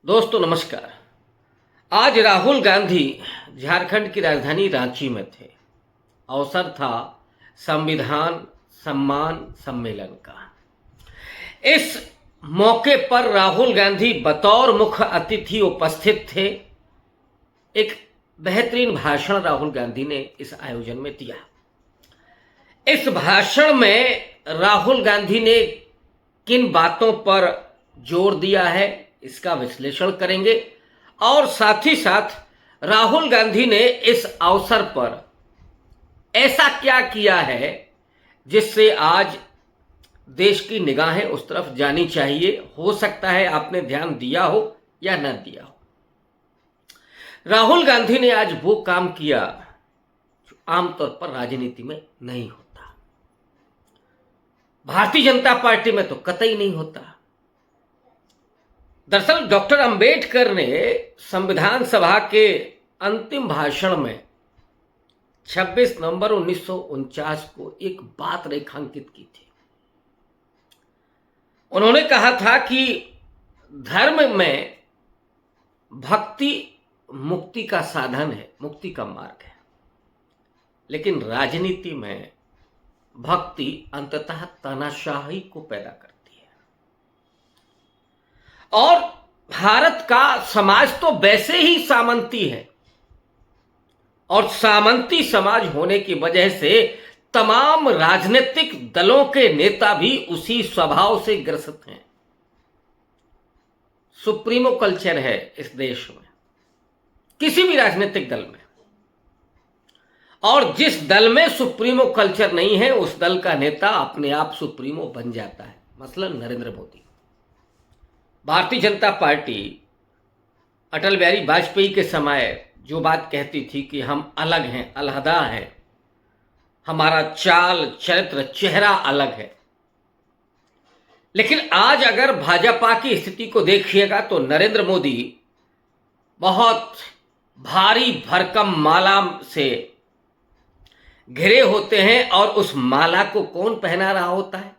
दोस्तों नमस्कार। आज राहुल गांधी झारखंड की राजधानी रांची में थे। अवसर था संविधान सम्मान सम्मेलन का। इस मौके पर राहुल गांधी बतौर मुख्य अतिथि उपस्थित थे। एक बेहतरीन भाषण राहुल गांधी ने इस आयोजन में दिया। इस भाषण में राहुल गांधी ने किन बातों पर जोर दिया है इसका विश्लेषण करेंगे और साथ ही साथ राहुल गांधी ने इस अवसर पर ऐसा क्या किया है जिससे आज देश की निगाहें उस तरफ जानी चाहिए। हो सकता है आपने ध्यान दिया हो या न दिया हो। राहुल गांधी ने आज वो काम किया जो आमतौर पर राजनीति में नहीं होता, भारतीय जनता पार्टी में तो कतई नहीं होता। दरअसल डॉक्टर अंबेडकर ने संविधान सभा के अंतिम भाषण में 26 नवंबर 1949 को एक बात रेखांकित की थी। उन्होंने कहा था कि धर्म में भक्ति मुक्ति का साधन है, मुक्ति का मार्ग है, लेकिन राजनीति में भक्ति अंततः तानाशाही को पैदा करती है। और भारत का समाज तो वैसे ही सामंती है और सामंती समाज होने की वजह से तमाम राजनीतिक दलों के नेता भी उसी स्वभाव से ग्रसित हैं। सुप्रीमो कल्चर है इस देश में, किसी भी राजनीतिक दल में, और जिस दल में सुप्रीमो कल्चर नहीं है उस दल का नेता अपने आप सुप्रीमो बन जाता है। मसलन नरेंद्र मोदी। भारतीय जनता पार्टी अटल बिहारी वाजपेयी के समय जो बात कहती थी कि हम अलग हैं, अलहदा हैं, हमारा चाल चरित्र चेहरा अलग है, लेकिन आज अगर भाजपा की स्थिति को देखिएगा तो नरेंद्र मोदी बहुत भारी भरकम माला से घिरे होते हैं और उस माला को कौन पहना रहा होता है?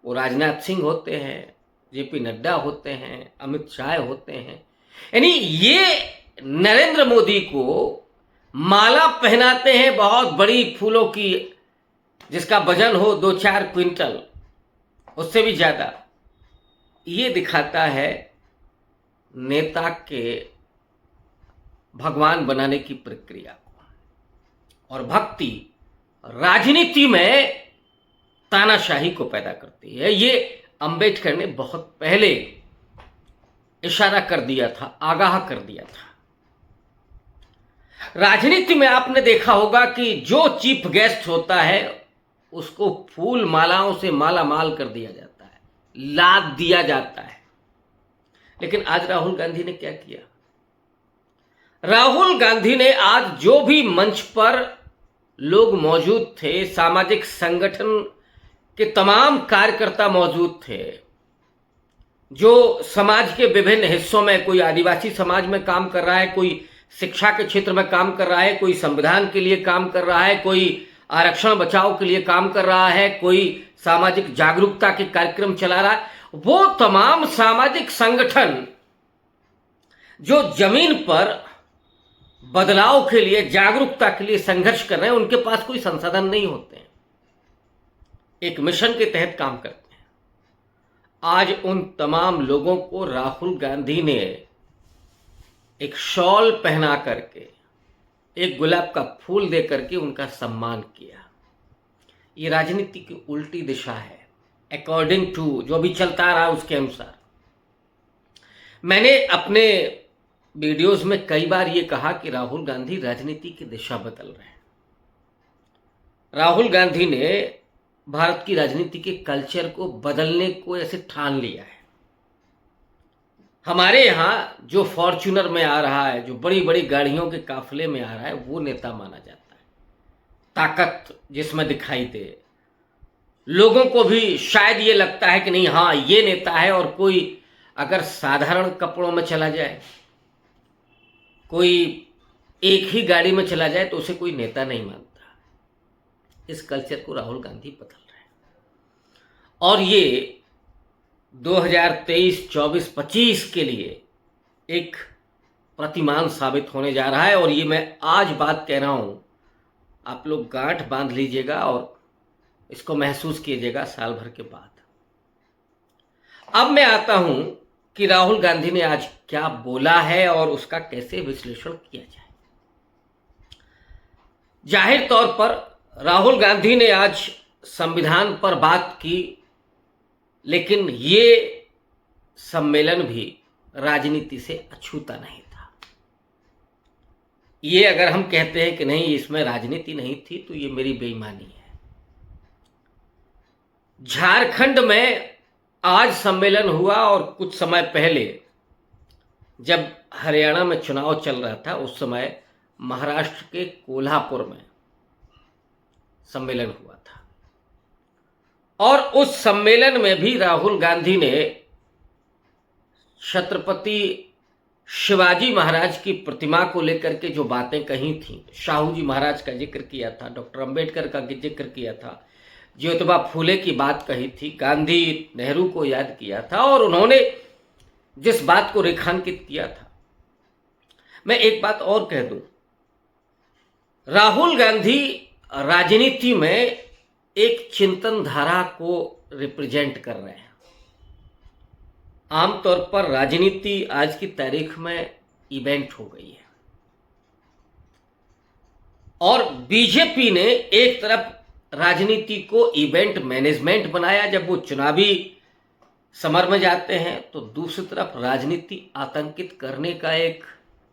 वो राजनाथ सिंह होते हैं, जेपी नड्डा होते हैं, अमित शाह होते हैं। यानी ये नरेंद्र मोदी को माला पहनाते हैं बहुत बड़ी फूलों की, जिसका वजन हो 2-4 क्विंटल, उससे भी ज्यादा। ये दिखाता है नेता के भगवान बनाने की प्रक्रिया को। और भक्ति राजनीति में तानाशाही को पैदा करती है। ये अंबेडकर ने बहुत पहले इशारा कर दिया था, आगाह कर दिया था। राजनीति में आपने देखा होगा कि जो चीफ गेस्ट होता है उसको फूल मालाओं से माला माल कर दिया जाता है, लाद दिया जाता है। लेकिन आज राहुल गांधी ने क्या किया? राहुल गांधी ने आज जो भी मंच पर लोग मौजूद थे, सामाजिक संगठन के तमाम कार्यकर्ता मौजूद थे, जो समाज के विभिन्न हिस्सों में, कोई आदिवासी समाज में काम कर रहा है, कोई शिक्षा के क्षेत्र में काम कर रहा है, कोई संविधान के लिए काम कर रहा है, कोई आरक्षण बचाओ के लिए काम कर रहा है, कोई सामाजिक जागरूकता के कार्यक्रम चला रहा है, वो तमाम सामाजिक संगठन जो जमीन पर बदलाव के लिए, जागरूकता के लिए संघर्ष कर रहे हैं, उनके पास कोई संसाधन नहीं होते हैं, एक मिशन के तहत काम करते हैं। आज उन तमाम लोगों को राहुल गांधी ने एक शॉल पहना करके, एक गुलाब का फूल दे करके उनका सम्मान किया। ये राजनीति की उल्टी दिशा है, अकॉर्डिंग टू जो भी चलता रहा उसके अनुसार। मैंने अपने वीडियोस में कई बार ये कहा कि राहुल गांधी राजनीति की दिशा बदल रहे हैं। राहुल गांधी ने भारत की राजनीति के कल्चर को बदलने को ऐसे ठान लिया है। हमारे यहाँ जो फॉर्च्यूनर में आ रहा है, जो बड़ी बड़ी गाड़ियों के काफिले में आ रहा है, वो नेता माना जाता है। ताकत जिसमें दिखाई दे, लोगों को भी शायद ये लगता है कि नहीं, हाँ ये नेता है। और कोई अगर साधारण कपड़ों में चला जाए, कोई एक ही गाड़ी में चला जाए, तो उसे कोई नेता नहीं मानता। इस कल्चर को राहुल गांधी बदल रहे हैं और ये 2023, 24, 25 के लिए एक प्रतिमान साबित होने जा रहा है। और ये मैं आज बात कह रहा हूँ, आप लोग गांठ बांध लीजिएगा और इसको महसूस कीजिएगा साल भर के बाद। अब मैं आता हूं कि राहुल गांधी ने आज क्या बोला है और उसका कैसे विश्लेषण किया जाए। जाहिर तौर पर राहुल गांधी ने आज संविधान पर बात की, लेकिन ये सम्मेलन भी राजनीति से अछूता नहीं था। ये अगर हम कहते हैं कि नहीं इसमें राजनीति नहीं थी तो ये मेरी बेईमानी है। झारखंड में आज सम्मेलन हुआ और कुछ समय पहले जब हरियाणा में चुनाव चल रहा था उस समय महाराष्ट्र के कोल्हापुर में सम्मेलन हुआ था। और उस सम्मेलन में भी राहुल गांधी ने छत्रपति शिवाजी महाराज की प्रतिमा को लेकर के जो बातें कही थी, शाहू जी महाराज का जिक्र किया था, डॉक्टर अंबेडकर का जिक्र किया था, ज्योतिबा फूले की बात कही थी, गांधी नेहरू को याद किया था और उन्होंने जिस बात को रेखांकित किया था। मैं एक बात और कह दूं, राहुल गांधी राजनीति में एक चिंतन धारा को रिप्रेजेंट कर रहे हैं। आमतौर पर राजनीति आज की तारीख में इवेंट हो गई है और बीजेपी ने एक तरफ राजनीति को इवेंट मैनेजमेंट बनाया जब वो चुनावी समर में जाते हैं, तो दूसरी तरफ राजनीति आतंकित करने का एक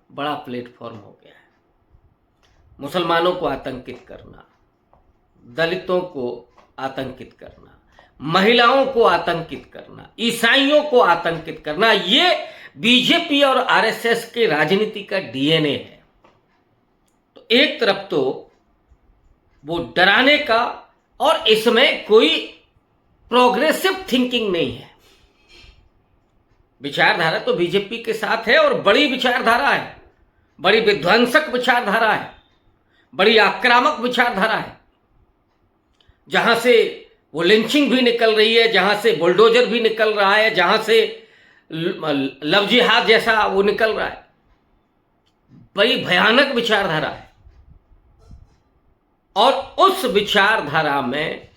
बड़ा प्लेटफॉर्म हो गया है। मुसलमानों को आतंकित करना, दलितों को आतंकित करना, महिलाओं को आतंकित करना, ईसाइयों को आतंकित करना, ये बीजेपी और आरएसएस के राजनीति का डीएनए है। तो एक तरफ तो वो डराने का, और इसमें कोई प्रोग्रेसिव थिंकिंग नहीं है। विचारधारा तो बीजेपी के साथ है और बड़ी विचारधारा है, बड़ी विध्वंसक विचारधारा है, बड़ी आक्रामक विचारधारा है, जहां से वो लिंचिंग भी निकल रही है, जहां से बुलडोजर भी निकल रहा है, जहां से लव जिहाद जैसा वो निकल रहा है। बड़ी भयानक विचारधारा है और उस विचारधारा में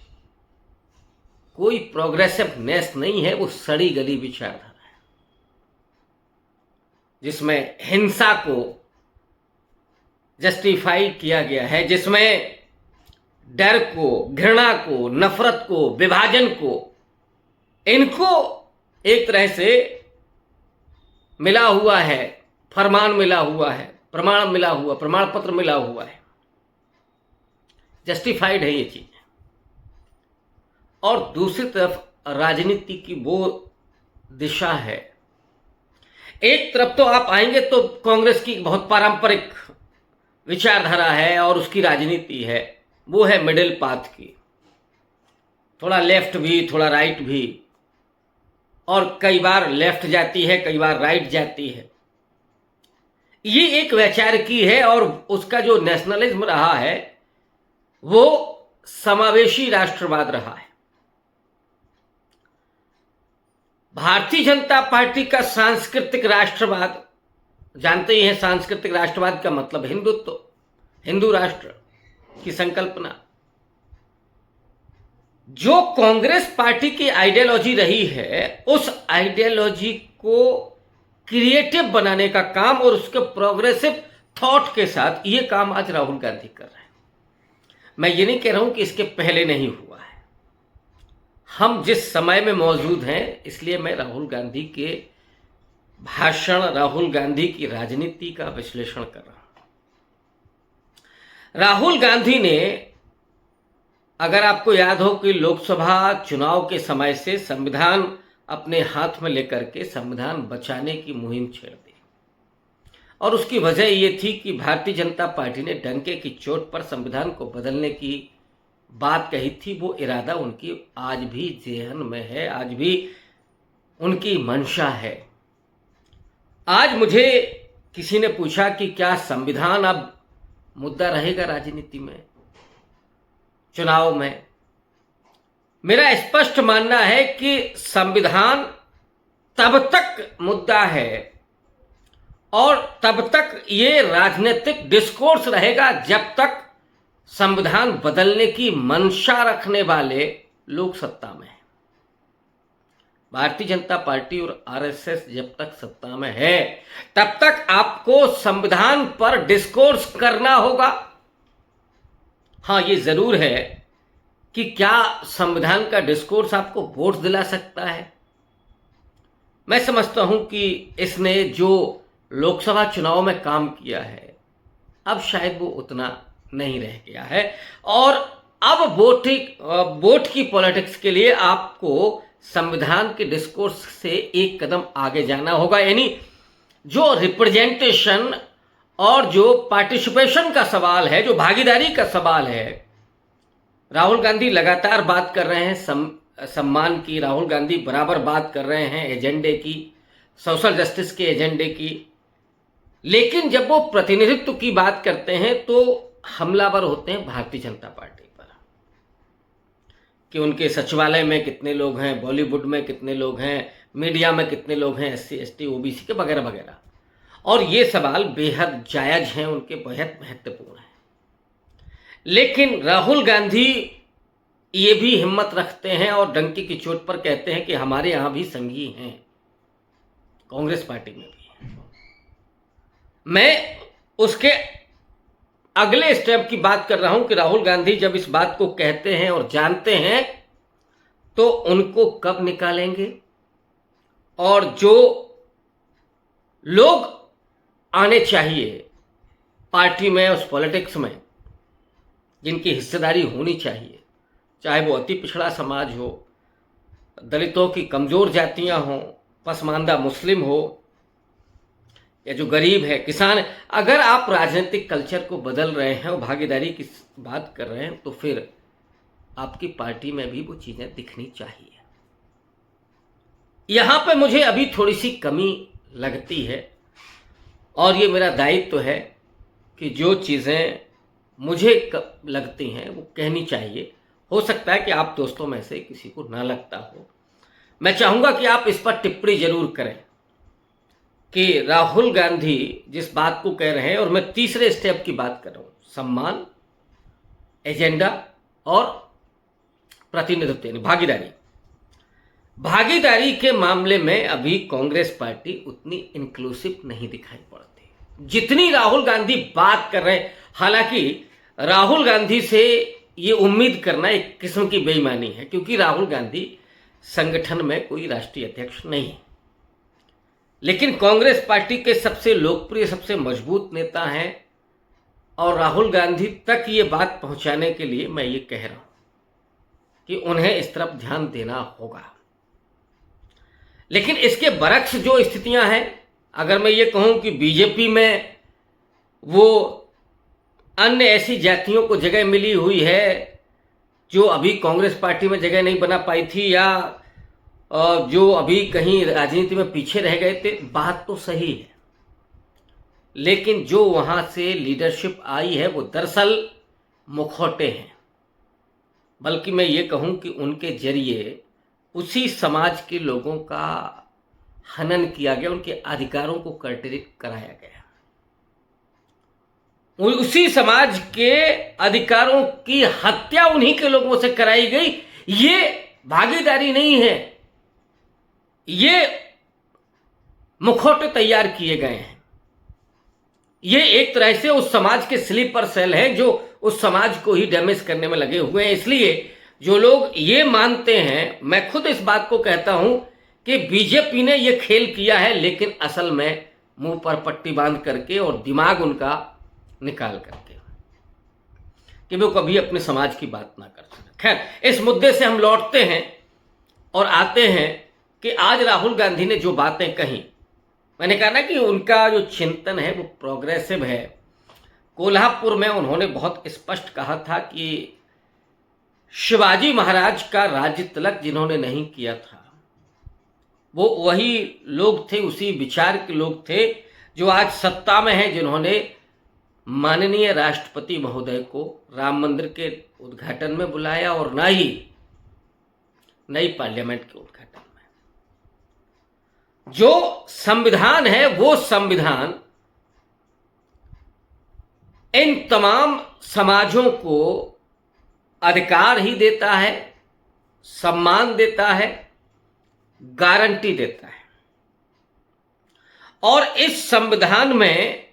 कोई प्रोग्रेसिवनेस नहीं है। वो सड़ी गली विचारधारा है जिसमें हिंसा को जस्टिफाई किया गया है, जिसमें डर को, घृणा को, नफरत को, विभाजन को, इनको एक तरह से मिला हुआ है, फरमान मिला हुआ है, प्रमाण मिला हुआ, प्रमाण पत्र मिला हुआ है, जस्टिफाइड है ये चीज। और दूसरी तरफ राजनीति की वो दिशा है, एक तरफ तो आप आएंगे तो कांग्रेस की बहुत पारंपरिक विचारधारा है और उसकी राजनीति है, वो है मिडिल पाथ की, थोड़ा लेफ्ट भी थोड़ा राइट भी, और कई बार लेफ्ट जाती है कई बार राइट जाती है। ये एक वैचारिकी है और उसका जो नेशनलिज्म रहा है वो समावेशी राष्ट्रवाद रहा है। भारतीय जनता पार्टी का सांस्कृतिक राष्ट्रवाद, जानते ही हैं सांस्कृतिक राष्ट्रवाद का मतलब हिंदुत्व, हिंदू राष्ट्र की संकल्पना। जो कांग्रेस पार्टी की आइडियोलॉजी रही है, उस आइडियोलॉजी को क्रिएटिव बनाने का काम और उसके प्रोग्रेसिव थॉट के साथ ये काम आज राहुल गांधी कर रहे हैं। मैं ये नहीं कह रहा हूं कि इसके पहले नहीं हुआ है, हम जिस समय में मौजूद हैं इसलिए मैं राहुल गांधी के भाषण, राहुल गांधी की राजनीति का विश्लेषण कर रहा हूं। राहुल गांधी ने, अगर आपको याद हो कि लोकसभा चुनाव के समय से संविधान अपने हाथ में लेकर के संविधान बचाने की मुहिम छेड़ दी और उसकी वजह ये थी कि भारतीय जनता पार्टी ने डंके की चोट पर संविधान को बदलने की बात कही थी। वो इरादा उनकी आज भी जेहन में है, आज भी उनकी मंशा है। आज मुझे किसी ने पूछा कि क्या संविधान अब मुद्दा रहेगा राजनीति में, चुनाव में? मेरा स्पष्ट मानना है कि संविधान तब तक मुद्दा है और तब तक ये राजनीतिक डिस्कोर्स रहेगा जब तक संविधान बदलने की मंशा रखने वाले लोग सत्ता में हैं। भारतीय जनता पार्टी और आरएसएस जब तक सत्ता में है तब तक आपको संविधान पर डिस्कोर्स करना होगा। हाँ, ये जरूर है कि क्या संविधान का डिस्कोर्स आपको वोट दिला सकता है। मैं समझता हूं कि इसने जो लोकसभा चुनाव में काम किया है अब शायद वो उतना नहीं रह गया है और अब वोट की पॉलिटिक्स के लिए आपको संविधान के डिस्कोर्स से एक कदम आगे जाना होगा। यानी जो रिप्रेजेंटेशन और जो पार्टिसिपेशन का सवाल है, जो भागीदारी का सवाल है, राहुल गांधी लगातार बात कर रहे हैं सम्मान की, राहुल गांधी बराबर बात कर रहे हैं एजेंडे की, सोशल जस्टिस के एजेंडे की, लेकिन जब वो प्रतिनिधित्व की बात करते हैं तो हमलावर होते हैं भारतीय जनता पार्टी पर कि उनके सचिवालय में कितने लोग हैं, बॉलीवुड में कितने लोग हैं, मीडिया में कितने लोग हैं, एससी एसटी ओबीसी के वगैरह वगैरह। और ये सवाल बेहद जायज हैं, उनके बेहद महत्वपूर्ण हैं। लेकिन राहुल गांधी ये भी हिम्मत रखते हैं और डंकी की चोट पर कहते हैं कि हमारे यहां भी संघी हैं, कांग्रेस पार्टी में भी हैं। मैं उसके अगले स्टेप की बात कर रहा हूं कि राहुल गांधी जब इस बात को कहते हैं और जानते हैं तो उनको कब निकालेंगे और जो लोग आने चाहिए पार्टी में, उस पॉलिटिक्स में जिनकी हिस्सेदारी होनी चाहिए, चाहे वो अति पिछड़ा समाज हो, दलितों की कमजोर जातियां हों, पसमानदा मुस्लिम हो या जो गरीब है, किसान, अगर आप राजनीतिक कल्चर को बदल रहे हैं और भागीदारी की बात कर रहे हैं तो फिर आपकी पार्टी में भी वो चीजें दिखनी चाहिए। यहां पे मुझे अभी थोड़ी सी कमी लगती है और ये मेरा दायित्व है कि जो चीजें मुझे लगती हैं वो कहनी चाहिए। हो सकता है कि आप दोस्तों में से किसी को ना लगता हो। मैं चाहूंगा कि आप इस पर टिप्पणी जरूर करें कि राहुल गांधी जिस बात को कह रहे हैं, और मैं तीसरे स्टेप की बात कर रहा हूं, सम्मान, एजेंडा और प्रतिनिधित्व यानी भागीदारी के मामले में अभी कांग्रेस पार्टी उतनी इंक्लूसिव नहीं दिखाई पड़ती जितनी राहुल गांधी बात कर रहे हैं। हालांकि राहुल गांधी से ये उम्मीद करना एक किस्म की बेईमानी है क्योंकि राहुल गांधी संगठन में कोई राष्ट्रीय अध्यक्ष नहीं है, लेकिन कांग्रेस पार्टी के सबसे लोकप्रिय, सबसे मजबूत नेता हैं और राहुल गांधी तक ये बात पहुंचाने के लिए मैं ये कह रहा हूं कि उन्हें इस तरफ ध्यान देना होगा। लेकिन इसके बरक्स जो स्थितियां हैं, अगर मैं ये कहूं कि बीजेपी में वो अन्य ऐसी जातियों को जगह मिली हुई है जो अभी कांग्रेस पार्टी में जगह नहीं बना पाई थी या जो अभी कहीं राजनीति में पीछे रह गए थे, बात तो सही है, लेकिन जो वहां से लीडरशिप आई है वो दरअसल मुखौटे हैं। बल्कि मैं ये कहूं कि उनके जरिए उसी समाज के लोगों का हनन किया गया, उनके अधिकारों को कर्तव्य कराया गया, उसी समाज के अधिकारों की हत्या उन्हीं के लोगों से कराई गई। ये भागीदारी नहीं है, ये मुखौटे तैयार किए गए हैं। ये एक तरह से उस समाज के स्लीपर सेल हैं जो उस समाज को ही डैमेज करने में लगे हुए हैं। इसलिए जो लोग ये मानते हैं, मैं खुद इस बात को कहता हूं कि बीजेपी ने ये खेल किया है, लेकिन असल में मुंह पर पट्टी बांध करके और दिमाग उनका निकाल करके कि वो कभी अपने समाज की बात ना कर सके। खैर, इस मुद्दे से हम लौटते हैं और आते हैं कि आज राहुल गांधी ने जो बातें कही, मैंने कहा ना कि उनका जो चिंतन है वो प्रोग्रेसिव है। कोल्हापुर में उन्होंने बहुत स्पष्ट कहा था कि शिवाजी महाराज का राज्य तिलक जिन्होंने नहीं किया था वो वही लोग थे, उसी विचार के लोग थे जो आज सत्ता में हैं, जिन्होंने माननीय राष्ट्रपति महोदय को राम मंदिर के उद्घाटन में बुलाया और ना ही नई पार्लियामेंट के उद्घाटन में। जो संविधान है वो संविधान इन तमाम समाजों को अधिकार ही देता है, सम्मान देता है, गारंटी देता है। और इस संविधान में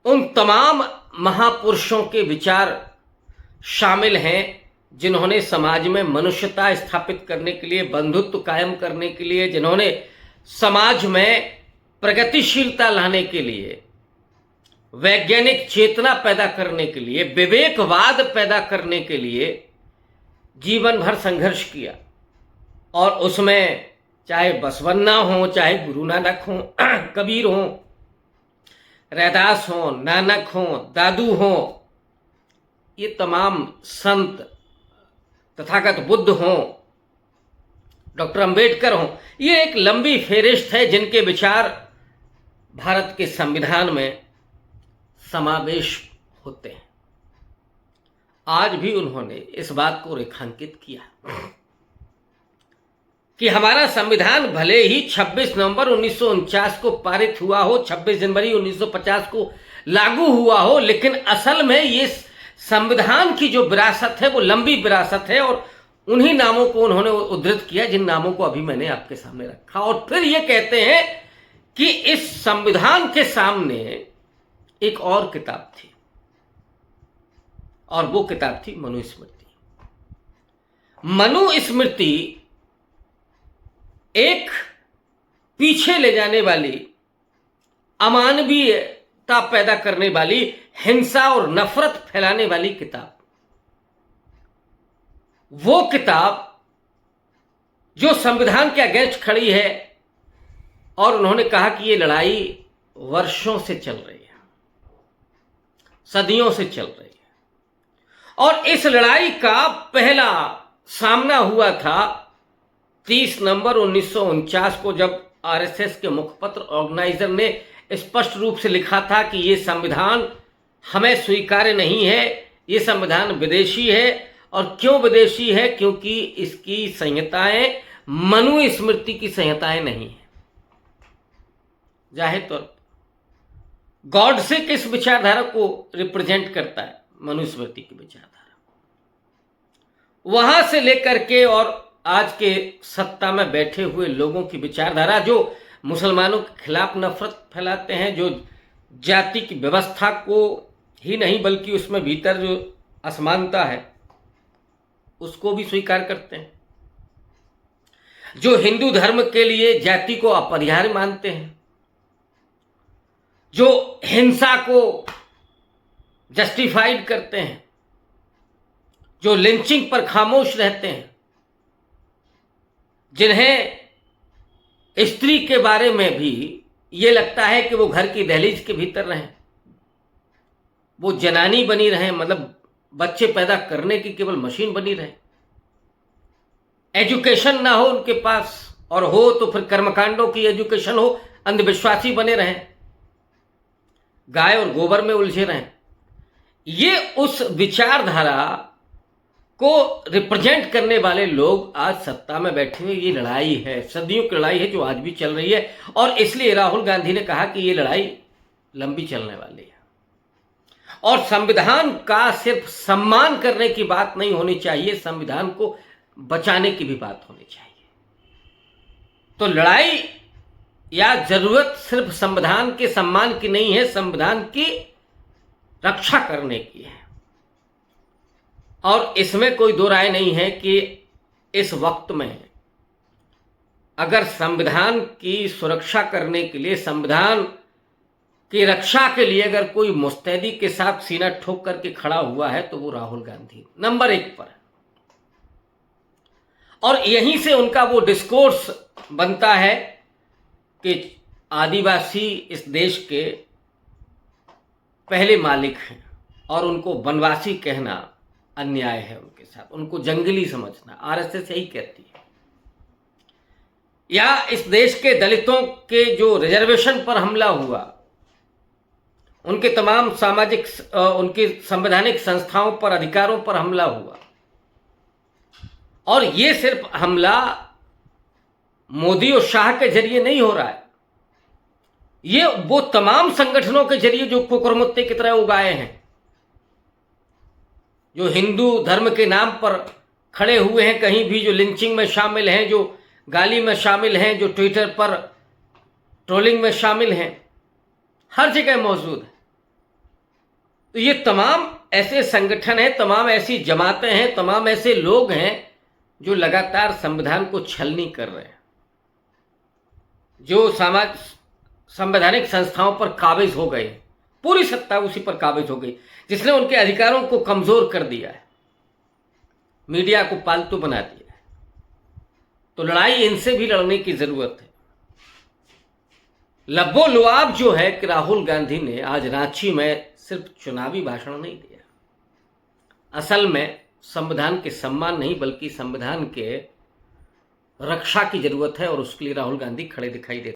उन तमाम महापुरुषों के विचार शामिल हैं जिन्होंने समाज में मनुष्यता स्थापित करने के लिए, बंधुत्व कायम करने के लिए, जिन्होंने समाज में प्रगतिशीलता लाने के लिए, वैज्ञानिक चेतना पैदा करने के लिए, विवेकवाद पैदा करने के लिए जीवन भर संघर्ष किया। और उसमें चाहे बसवन्ना हो, चाहे गुरु नानक हो, कबीर हो, रैदास हो, नानक हो, दादू हो, ये तमाम संत, तथागत बुद्ध हो, डॉक्टर अंबेडकर हो, ये एक लंबी फेहरिस्त है जिनके विचार भारत के संविधान में समावेश होते हैं। आज भी उन्होंने इस बात को रेखांकित किया कि हमारा संविधान भले ही 26 नवंबर 1949 को पारित हुआ हो, 26 जनवरी 1950 को लागू हुआ हो, लेकिन असल में ये संविधान की जो विरासत है वो लंबी विरासत है। और उन्हीं नामों को उन्होंने उद्धृत किया जिन नामों को अभी मैंने आपके सामने रखा। और फिर ये कहते हैं कि इस संविधान के सामने एक और किताब थी, और वो किताब थी मनुस्मृति। मनुस्मृति एक पीछे ले जाने वाली, अमानवीयता पैदा करने वाली, हिंसा और नफरत फैलाने वाली किताब, वो किताब जो संविधान के अगेंस्ट खड़ी है। और उन्होंने कहा कि ये लड़ाई वर्षों से चल रही है, सदियों से चल रही है, और इस लड़ाई का पहला सामना हुआ था 30 नवंबर 1949 को, जब आरएसएस के मुखपत्र ऑर्गेनाइजर ने स्पष्ट रूप से लिखा था कि ये संविधान हमें स्वीकार्य नहीं है, ये संविधान विदेशी है। और क्यों विदेशी है? क्योंकि इसकी संहिताएं मनुस्मृति की संहिताएं नहीं है। जाहिर तौर पर गॉडसे किस विचारधारा को रिप्रेजेंट करता है? मनुस्मृति की विचारधारा। वहां से लेकर के और आज के सत्ता में बैठे हुए लोगों की विचारधारा, जो मुसलमानों के खिलाफ नफरत फैलाते हैं, जो जाति की व्यवस्था को ही नहीं बल्कि उसमें भीतर जो असमानता है उसको भी स्वीकार करते हैं, जो हिंदू धर्म के लिए जाति को अपरिहार्य मानते हैं, जो हिंसा को जस्टिफाइड करते हैं, जो लिंचिंग पर खामोश रहते हैं, जिन्हें स्त्री के बारे में भी ये लगता है कि वो घर की दहलीज के भीतर रहें, वो जनानी बनी रहें, मतलब बच्चे पैदा करने की केवल मशीन बनी रहे, एजुकेशन ना हो उनके पास, और हो तो फिर कर्मकांडों की एजुकेशन हो, अंधविश्वासी बने रहें, गाय और गोबर में उलझे रहें। ये उस विचारधारा को रिप्रेजेंट करने वाले लोग आज सत्ता में बैठे हुए। ये लड़ाई है, सदियों की लड़ाई है जो आज भी चल रही है। और इसलिए राहुल गांधी ने कहा कि ये लड़ाई लंबी चलने वाली है, और संविधान का सिर्फ सम्मान करने की बात नहीं होनी चाहिए, संविधान को बचाने की भी बात होनी चाहिए। तो लड़ाई या जरूरत सिर्फ संविधान के सम्मान की नहीं है, संविधान की रक्षा करने की है। और इसमें कोई दो राय नहीं है कि इस वक्त में अगर संविधान की सुरक्षा करने के लिए, संविधान की रक्षा के लिए अगर कोई मुस्तैदी के साथ सीना ठोक करके खड़ा हुआ है तो वो राहुल गांधी नंबर 1 पर है। और यहीं से उनका वो डिस्कोर्स बनता है कि आदिवासी इस देश के पहले मालिक हैं और उनको वनवासी कहना अन्याय है उनके साथ, उनको जंगली समझना, आरएसएस यही कहती है। या इस देश के दलितों के जो रिजर्वेशन पर हमला हुआ, उनके तमाम सामाजिक, उनकी संवैधानिक संस्थाओं पर, अधिकारों पर हमला हुआ, और ये सिर्फ हमला मोदी और शाह के जरिए नहीं हो रहा है, ये वो तमाम संगठनों के जरिए जो कुकुरमुत्ते की तरह उगाए हैं, जो हिंदू धर्म के नाम पर खड़े हुए हैं कहीं भी, जो लिंचिंग में शामिल हैं, जो गाली में शामिल हैं, जो ट्विटर पर ट्रोलिंग में शामिल हैं, हर जगह मौजूद है। तो ये तमाम ऐसे संगठन हैं, तमाम ऐसी जमातें हैं, तमाम ऐसे लोग हैं जो लगातार संविधान को छलनी कर रहे हैं, जो संवैधानिक संस्थाओं पर काबिज हो गए, पूरी सत्ता उसी पर काबिज हो गई, जिसने उनके अधिकारों को कमजोर कर दिया है, मीडिया को पालतू बना दिया है। तो लड़ाई इनसे भी लड़ने की जरूरत है। लब्बो लुआब जो है कि राहुल गांधी ने आज रांची में सिर्फ चुनावी भाषण नहीं दिया, असल में संविधान के सम्मान नहीं बल्कि संविधान के रक्षा की जरूरत है, और उसके लिए राहुल गांधी खड़े दिखाई देते हैं।